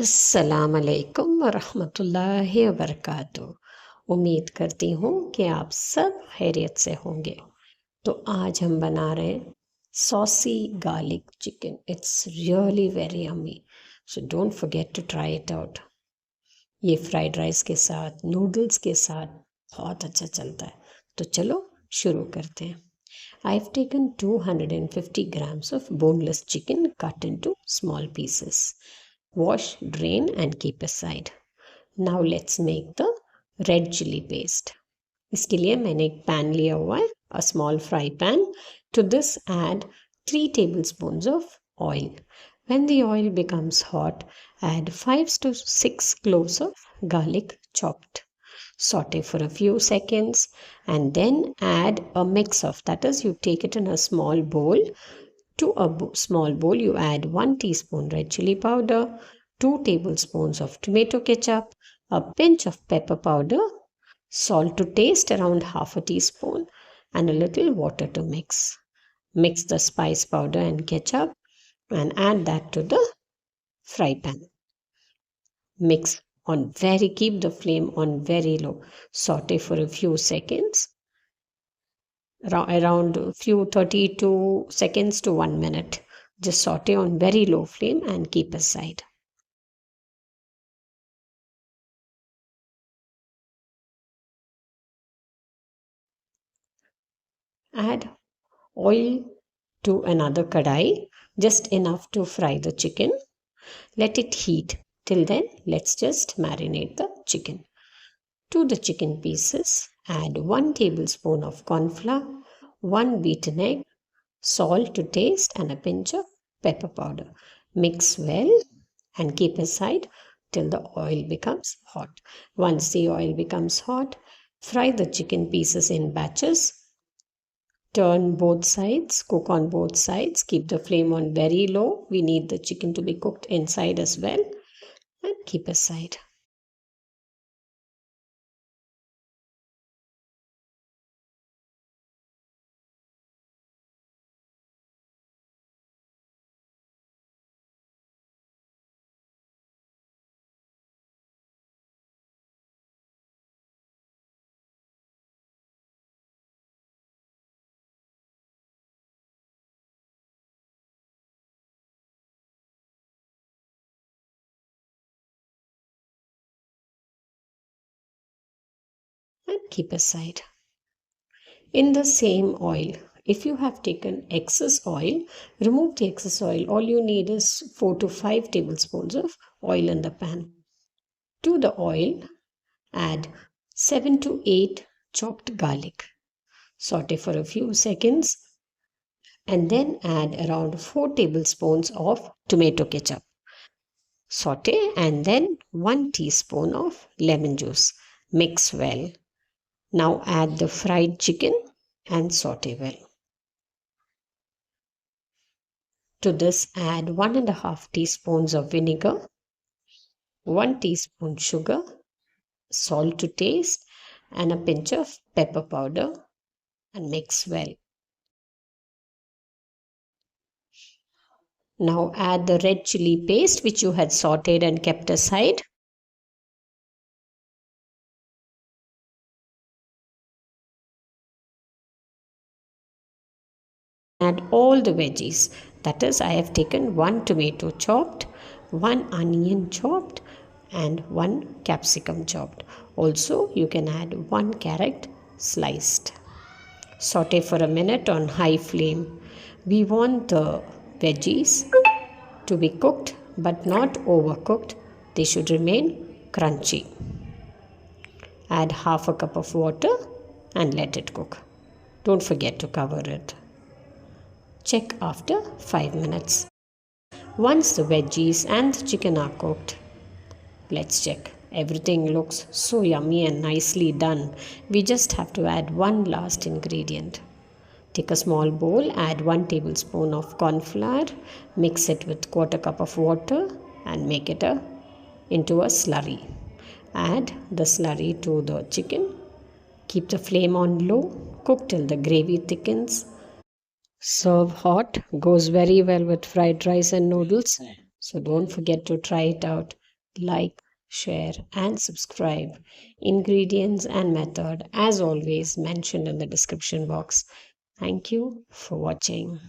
अस्सलाम वालेकुम वरहमतुल्लाहि वबरकातुह। उम्मीद करती हूँ कि आप सब खैरियत से होंगे। तो आज हम बना रहे हैं saucy garlic chicken. It's really very yummy, so don't forget to try it out. ये फ्राइड राइस के साथ, नूडल्स के साथ बहुत अच्छा चलता है। तो चलो शुरू करते हैं। I've taken 250 grams of boneless chicken cut into small pieces. Wash, drain, and keep aside. Now let's make the red chili paste. इसके लिए मैंने एक पैन लिया हुआ है, a small fry pan. To this add 3 tablespoons of oil. When the oil becomes hot, add 5 to 6 cloves of garlic chopped. Saute for a few seconds and then add a mix of, that is, you take it in a small bowl. To a small bowl, you add 1 teaspoon red chili powder, 2 tablespoons of tomato ketchup, a pinch of pepper powder, salt to taste around half a teaspoon, and a little water to mix. Mix the spice powder and ketchup and add that to the fry pan. Mix on very, keep the flame on very low. Saute for a few seconds, around a few 32 seconds to 1 minute. Just saute on very low flame and keep aside. Add oil to another kadai, just enough to fry the chicken. Let it heat. Till then, let's just marinate the chicken. To the chicken pieces, add 1 tablespoon of corn flour, 1 beaten egg, salt to taste, and a pinch of pepper powder. Mix well and keep aside till the oil becomes hot. Once the oil becomes hot, fry the chicken pieces in batches. Turn both sides, cook on both sides, keep the flame on very low. We need the chicken to be cooked inside as well, and keep aside. And keep aside. In the same oil, if you have taken excess oil, remove the excess oil. All you need is 4 to 5 tablespoons of oil in the pan. To the oil, add 7 to 8 chopped garlic. Saute for a few seconds and then add around 4 tablespoons of tomato ketchup. Saute and then 1 teaspoon of lemon juice. Mix well. Now add the fried chicken and saute well. To this add 1.5 teaspoons of vinegar, 1 teaspoon sugar, salt to taste, and a pinch of pepper powder, and mix well. Now add the red chili paste which you had sauteed and kept aside. Add all the veggies. That is, I have taken 1 tomato chopped, 1 onion chopped, and 1 capsicum chopped. Also, you can add 1 carrot sliced. Saute for a minute on high flame. We want the veggies to be cooked but not overcooked. They should remain crunchy. Add half a cup of water and let it cook. Don't forget to cover it. Check after 5 minutes. Once the veggies and the chicken are cooked, let's check. Everything looks so yummy and nicely done. We just have to add one last ingredient. Take a small bowl, add 1 tablespoon of corn flour, mix it with quarter cup of water and make it into a slurry. Add the slurry to the chicken. Keep the flame on low. Cook till the gravy thickens. Serve hot. Goes very well with fried rice and noodles. So don't forget to try it out. like, share, and subscribe. Ingredients and method, as always, mentioned in the description box. Thank you for watching.